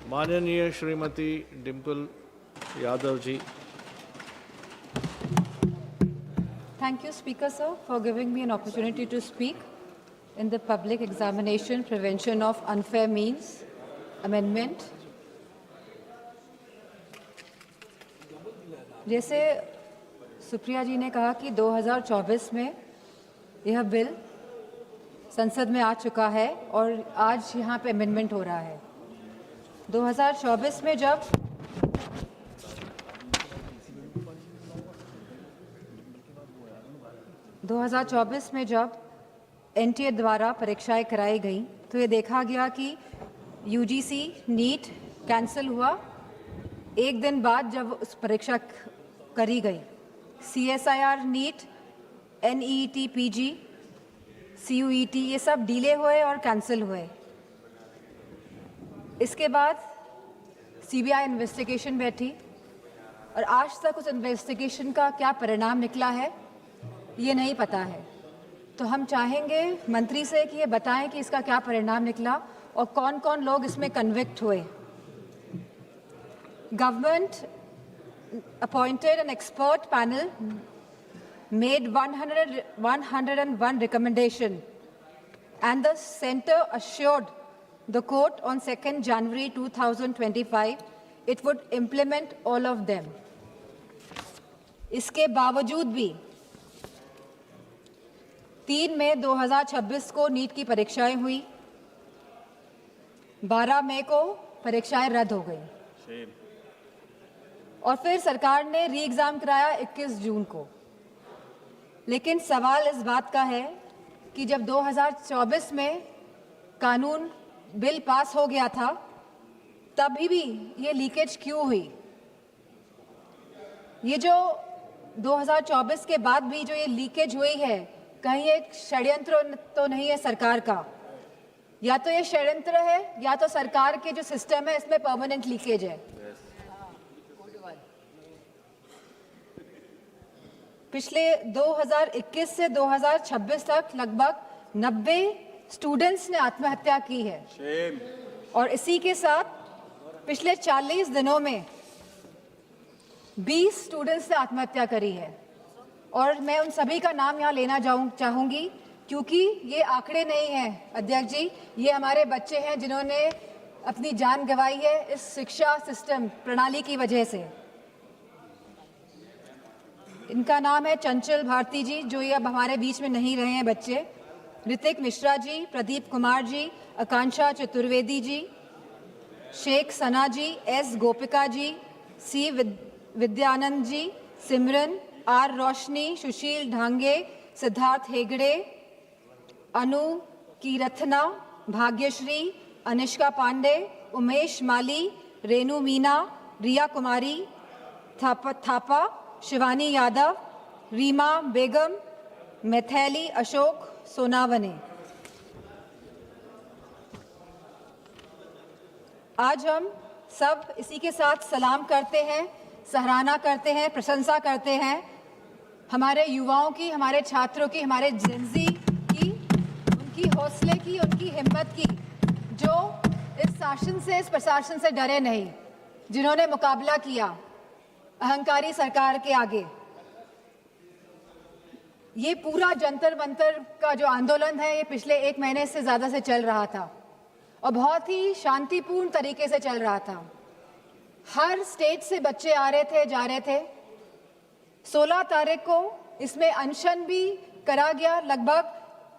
माननीय Shrimati Dimple Yadav ji. Thank you, Speaker, sir, for giving me an opportunity to speak in the Public Examination Prevention of Unfair Means Amendment. जैसे सुप्रिया जी ने कहा कि 2024 में यह बिल संसद में आ चुका है और आज यहाँ पे अमेंडमेंट हो रहा है। 2024 में जब एनटीए द्वारा परीक्षाएं कराई गई तो ये देखा गया कि यूजीसी नीट कैंसिल हुआ एक दिन बाद जब उस परीक्षा करी गई। CSIR NEET, NET PG, CUET ये सब डिले हुए और कैंसिल हुए। इसके बाद सीबीआई इन्वेस्टिगेशन बैठी और आज तक उस इन्वेस्टिगेशन का क्या परिणाम निकला है ये नहीं पता है। तो हम चाहेंगे मंत्री से कि ये बताएं कि इसका क्या परिणाम निकला और कौन कौन लोग इसमें कन्विक्ट हुए। Government appointed an expert panel, made 101 recommendation, and the Centre assured the court on 2nd January 2025 it would implement all of them. इसके बावजूद भी 3 मई 2026 को नीट की परीक्षाएं हुई, 12 मई को परीक्षाएं रद्द हो गई और फिर सरकार ने री एग्जाम कराया 21 जून को। लेकिन सवाल इस बात का है कि जब 2024 में कानून बिल पास हो गया था तभी भी ये लीकेज क्यों हुई? ये जो 2024 के बाद भी जो ये लीकेज हुई है, कहीं एक षड्यंत्र तो नहीं है सरकार का? या तो ये षड्यंत्र है या तो सरकार के जो सिस्टम है इसमें परमानेंट लीकेज है। पिछले 2021 से 2026 तक लगभग 90 स्टूडेंट्स ने आत्महत्या की है और इसी के साथ पिछले 40 दिनों में 20 स्टूडेंट्स ने आत्महत्या करी है। और मैं उन सभी का नाम यहाँ लेना चाहूँगी क्योंकि ये आंकड़े नहीं हैं अध्यक्ष जी, ये हमारे बच्चे हैं जिन्होंने अपनी जान गंवाई है इस शिक्षा सिस्टम प्रणाली की वजह से। इनका नाम है चंचल भारती जी, जो ये अब हमारे बीच में नहीं रहे हैं बच्चे, ऋतिक मिश्रा जी, प्रदीप कुमार जी, आकांक्षा चतुर्वेदी जी, शेख सना जी, S Gopika ji, C Vidyanand ji, Simran, are रोशनी, सुशील ढांगे, सिद्धार्थ हेगड़े, अनु कीरथना, भाग्यश्री, अनिष्का पांडे, उमेश माली, रेनू मीना, रिया कुमारी थापा, शिवानी यादव, रीमा बेगम, मैथैली अशोक सोनावने। आज हम सब इसी के साथ सलाम करते हैं, सराहना करते हैं, प्रशंसा करते हैं हमारे युवाओं की, हमारे छात्रों की, हमारे जेनजी की, उनकी हौसले की, उनकी हिम्मत की, जो इस शासन से, इस प्रशासन से डरे नहीं, जिन्होंने मुकाबला किया अहंकारी सरकार के आगे। ये पूरा जंतर मंतर का जो आंदोलन है ये पिछले 1 महीने से ज़्यादा से चल रहा था और बहुत ही शांतिपूर्ण तरीके से चल रहा था। हर स्टेट से बच्चे आ रहे थे, जा रहे थे। 16 तारीख को इसमें अनशन भी करा गया, लगभग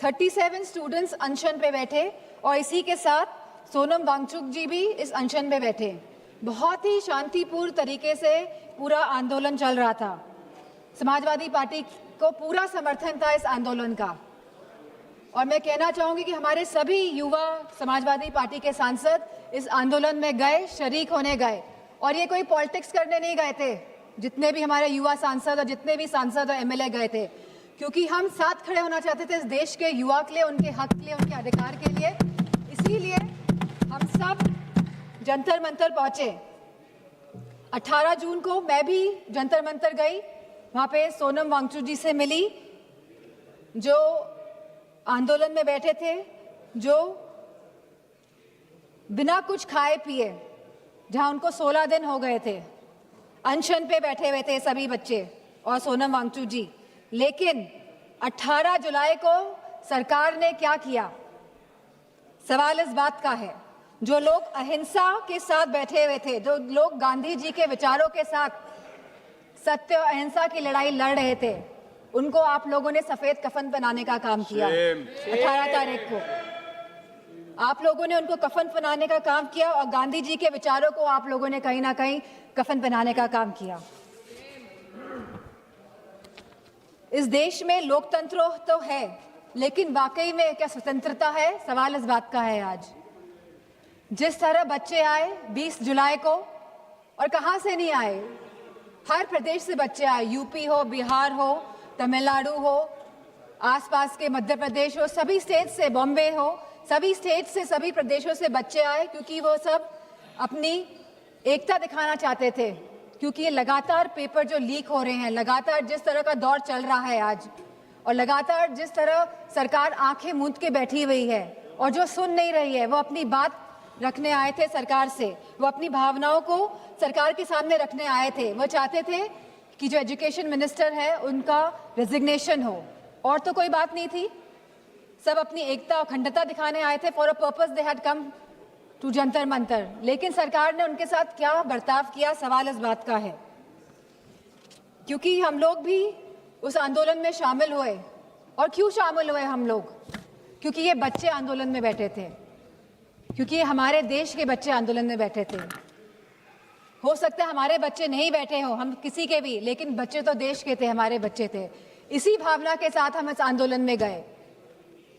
37 स्टूडेंट्स अनशन पे बैठे और इसी के साथ सोनम वांगचुक जी भी इस अनशन पे बैठे। बहुत ही शांतिपूर्ण तरीके से पूरा आंदोलन चल रहा था। समाजवादी पार्टी को पूरा समर्थन था इस आंदोलन का और मैं कहना चाहूँगी कि हमारे सभी युवा समाजवादी पार्टी के सांसद इस आंदोलन में गए, शरीक होने गए और ये कोई पॉलिटिक्स करने नहीं गए थे। जितने भी हमारे युवा सांसद और जितने भी सांसद और एमएलए गए थे, क्योंकि हम साथ खड़े होना चाहते थे इस देश के युवा के लिए, उनके हक के लिए, उनके अधिकार के लिए। इसीलिए हम सब जंतर मंतर पहुंचे। 18 जून को मैं भी जंतर मंतर गई, वहाँ पे सोनम वांगचुक जी से मिली जो आंदोलन में बैठे थे, जो बिना कुछ खाए पिए जहां उनको 16 दिन हो गए थे, अनशन पे बैठे हुए थे सभी बच्चे और सोनम वांगचुक जी। लेकिन 18 जुलाई को सरकार ने क्या किया? सवाल इस बात का है, जो लोग अहिंसा के साथ बैठे हुए थे, जो लोग गांधी जी के विचारों के साथ सत्य और अहिंसा की लड़ाई लड़ रहे थे, उनको आप लोगों ने सफेद कफन पहनाने का काम किया। 18 तारीख को आप लोगों ने उनको कफन पहनाने का काम किया और गांधी जी के विचारों को आप लोगों ने कहीं ना कहीं कफन पहनाने का काम किया। इस देश में लोकतंत्र तो है, लेकिन वाकई में क्या स्वतंत्रता है? सवाल इस बात का है आज। जिस तरह बच्चे आए 20 जुलाई को, और कहां से नहीं आए, हर प्रदेश से बच्चे आए, यूपी हो, बिहार हो, तमिलनाडु हो, आसपास के मध्य प्रदेश हो, सभी स्टेट से, बॉम्बे हो, सभी स्टेट से, सभी प्रदेशों से बच्चे आए, क्योंकि वो सब अपनी एकता दिखाना चाहते थे। क्योंकि ये लगातार पेपर जो लीक हो रहे हैं, लगातार जिस तरह का दौर चल रहा है आज, और लगातार जिस तरह सरकार आंखें मूंद के बैठी हुई है और जो सुन नहीं रही है, वो अपनी बात रखने आए थे सरकार से, वो अपनी भावनाओं को सरकार के सामने रखने आए थे। वो चाहते थे कि जो एजुकेशन मिनिस्टर है उनका रेजिग्नेशन हो, और तो कोई बात नहीं थी। सब अपनी एकता और अखंडता दिखाने आए थे। For a purpose they had come to Jantar Mantar. लेकिन सरकार ने उनके साथ क्या बर्ताव किया, सवाल इस बात का है। क्योंकि हम लोग भी उस आंदोलन में शामिल हुए। और क्यों शामिल हुए हम लोग? क्योंकि ये बच्चे आंदोलन में बैठे थे, क्योंकि ये हमारे देश के बच्चे आंदोलन में बैठे थे। हो सकता है हमारे बच्चे नहीं बैठे हो, हम किसी के भी, लेकिन बच्चे तो देश के थे, हमारे बच्चे थे। इसी भावना के साथ हम इस आंदोलन में गए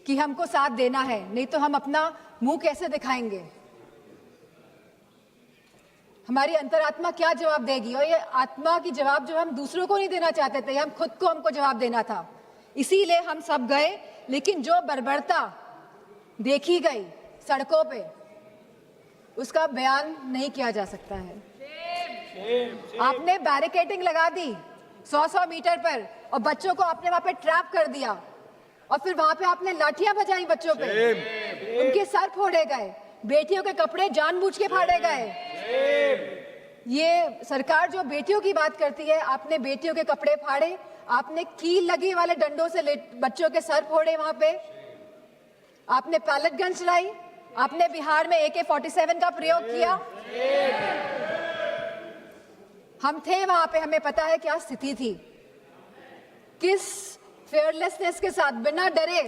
कि हमको साथ देना है, नहीं तो हम अपना मुंह कैसे दिखाएंगे? हमारी अंतरात्मा क्या जवाब देगी? और ये आत्मा की जवाब जो हम दूसरों को नहीं देना चाहते थे, हम खुद को हमको जवाब देना था। इसीलिए हम सब गए। लेकिन जो बर्बरता देखी गई सड़कों पे, उसका बयान नहीं किया जा सकता है। आपने बैरिकेडिंग लगा दी 100-100 मीटर पर, और बच्चों को आपने वहां पे ट्रैप कर दिया, और फिर वहां पे आपने लाठियां बजाई बच्चों पे, उनके सर फोड़े गए, बेटियों के कपड़े जानबूझ के फाड़े गए। ये सरकार जो बेटियों की बात करती है, आपने बेटियों के कपड़े फाड़े, आपने कील लगे वाले डंडों से बच्चों के सर फोड़े, वहां पे आपने पैलेट गन चलाई, आपने बिहार में AK-47 का प्रयोग किया। हम थे वहां पे, हमें पता है क्या स्थिति थी। किस फेयरलेसनेस के साथ, बिना डरे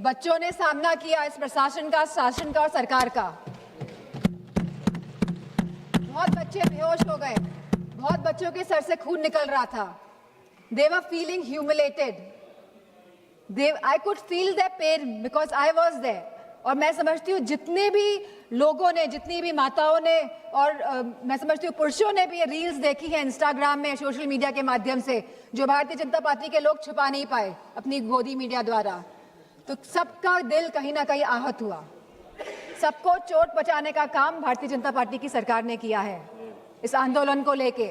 बच्चों ने सामना किया इस प्रशासन का, शासन का और सरकार का। बहुत बच्चे बेहोश हो गए, बहुत बच्चों के सर से खून निकल रहा था। They were feeling humiliated. I could feel their pain because I was there. और मैं समझती हूँ जितने भी लोगों ने, जितनी भी माताओं ने, और मैं समझती हूँ पुरुषों ने भी ये रील्स देखी है इंस्टाग्राम में, सोशल मीडिया के माध्यम से, जो भारतीय जनता पार्टी के लोग छुपा नहीं पाए अपनी गोदी मीडिया द्वारा। तो सबका दिल कहीं ना कहीं आहत हुआ। सबको चोट पहुंचाने का काम भारतीय जनता पार्टी की सरकार ने किया है इस आंदोलन को लेके।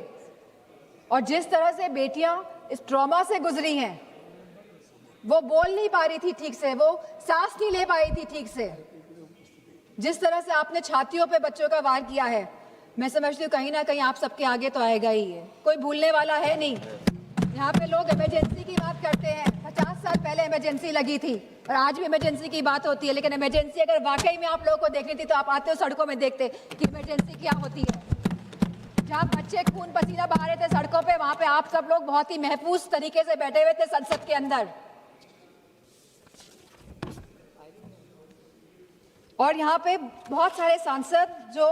और जिस तरह से बेटियां इस ट्रॉमा से गुजरी हैं, वो बोल नहीं पा रही थी ठीक से, वो सांस नहीं ले पाई थी ठीक से। जिस तरह से आपने छातियों पे बच्चों का वार किया है, मैं समझती हूँ कहीं ना कहीं आप सबके आगे तो आएगा ही है, कोई भूलने वाला है नहीं। यहाँ पे लोग इमरजेंसी की बात करते हैं, 50 साल पहले इमरजेंसी लगी थी और आज भी इमरजेंसी की बात होती है। लेकिन इमरजेंसी अगर वाकई में आप लोगों को देखनी थी तो आप आते हो सड़कों में देखते कि इमरजेंसी क्या होती है। जहाँ बच्चे खून पसीना बहा रहे थे सड़कों पे, वहां पे आप सब लोग बहुत ही महफूज तरीके से बैठे हुए थे संसद के अंदर। और यहाँ पे बहुत सारे सांसद जो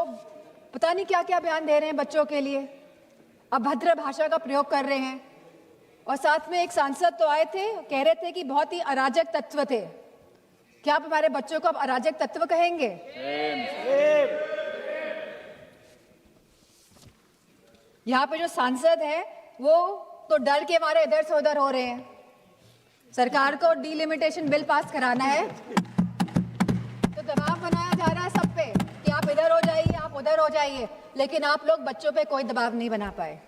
पता नहीं क्या क्या बयान दे रहे हैं बच्चों के लिए, अभद्र भाषा का प्रयोग कर रहे हैं। और साथ में एक सांसद तो आए थे, कह रहे थे कि बहुत ही अराजक तत्व थे। क्या आप हमारे बच्चों को अब अराजक तत्व कहेंगे? यहाँ पे जो सांसद है वो तो डर के मारे इधर से उधर हो रहे हैं। सरकार को डिलिमिटेशन बिल पास कराना है तो दबाव बनाया जा रहा है सब पे कि आप इधर हो जाइए, आप उधर हो जाइए, लेकिन आप लोग बच्चों पे कोई दबाव नहीं बना पाए।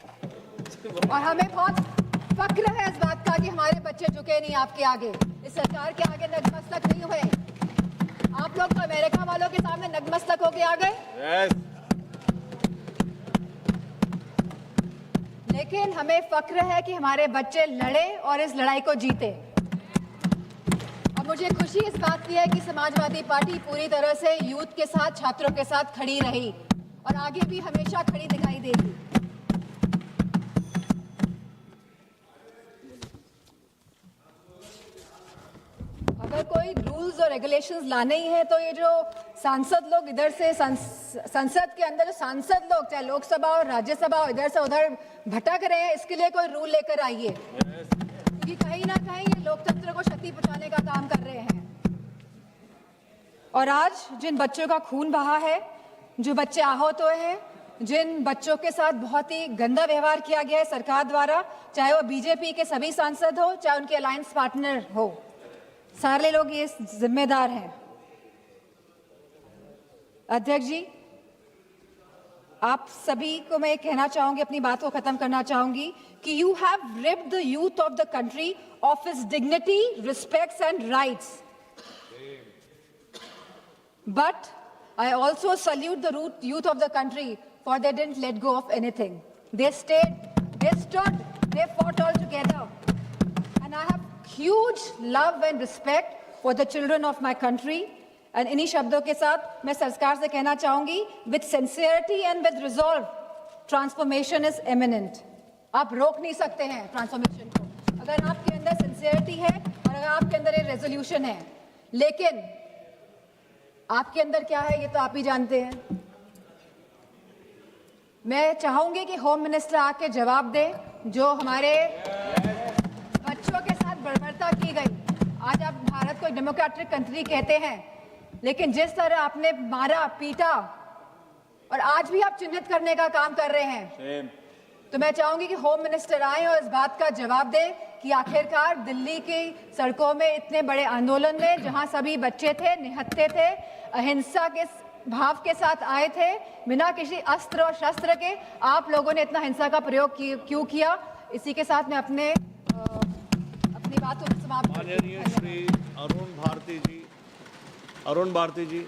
और हमें बहुत फक्र है इस बात का कि हमारे बच्चे झुके नहीं आपके आगे, इस सरकार के आगे नतमस्तक नहीं हुए। आप लोग तो अमेरिका वालों के सामने नतमस्तक होके आ गए। लेकिन हमें फक्र है कि हमारे बच्चे लड़े और इस लड़ाई को जीते। और मुझे खुशी इस बात की है कि समाजवादी पार्टी पूरी तरह से यूथ के साथ, छात्रों के साथ खड़ी रही और आगे भी हमेशा खड़ी दिखाई देगी। अगर कोई रूल्स और रेगुलेशंस लाने ही है तो ये जो सांसद लोग इधर से संसद के अंदर जो सांसद लोग चाहे लोकसभा और राज्यसभा और इधर से उधर भटक रहे हैं, इसके लिए कोई रूल लेकर आइए, क्योंकि कहीं ना कहीं ये लोकतंत्र को क्षति पहुंचाने का काम कर रहे हैं। और आज जिन बच्चों का खून बहा है, जो बच्चे आहत हुए हैं, जिन बच्चों के साथ बहुत ही गंदा व्यवहार किया गया है सरकार द्वारा, चाहे वो बीजेपी के सभी सांसद हो, चाहे उनके अलायंस पार्टनर हो, सारे लोग ये जिम्मेदार हैं। अध्यक्ष जी, आप सभी को मैं कहना चाहूंगी, अपनी बात को खत्म करना चाहूंगी कि you have ripped the youth of the country of his dignity, respects and rights, but I also salute the youth of the country for they didn't let go of anything. They stayed, they stood, they fought all together. And I have huge love and respect for the children of my country. And इन्हीं शब्दों के साथ मैं सरकार से कहना चाहूंगी, with sincerity and with resolve, transformation is imminent. आप रोक नहीं सकते हैं ट्रांसफॉर्मेशन को, अगर आपके अंदर सिंसियरिटी है और अगर आपके अंदर एक रेजोल्यूशन है। लेकिन आपके अंदर क्या है ये तो आप ही जानते हैं। मैं चाहूंगी कि होम मिनिस्टर आके जवाब दे, जो हमारे बच्चों के साथ बर्बरता की गई। आज आप भारत को डेमोक्रेटिक कंट्री कहते हैं, लेकिन जिस तरह आपने मारा, पीटा और आज भी आप चिन्हित करने का काम कर रहे हैं, तो मैं चाहूंगी कि होम मिनिस्टर आए और इस बात का जवाब दे कि आखिरकार दिल्ली की सड़कों में इतने बड़े आंदोलन में जहां सभी बच्चे थे, निहत्थे थे, अहिंसा के भाव के साथ आए थे, बिना किसी अस्त्र और शस्त्र के, आप लोगों ने इतना हिंसा का प्रयोग क्यों किया। इसी के साथ मैं अपनी बात को समाप्त माननीय श्री अरुण भारती जी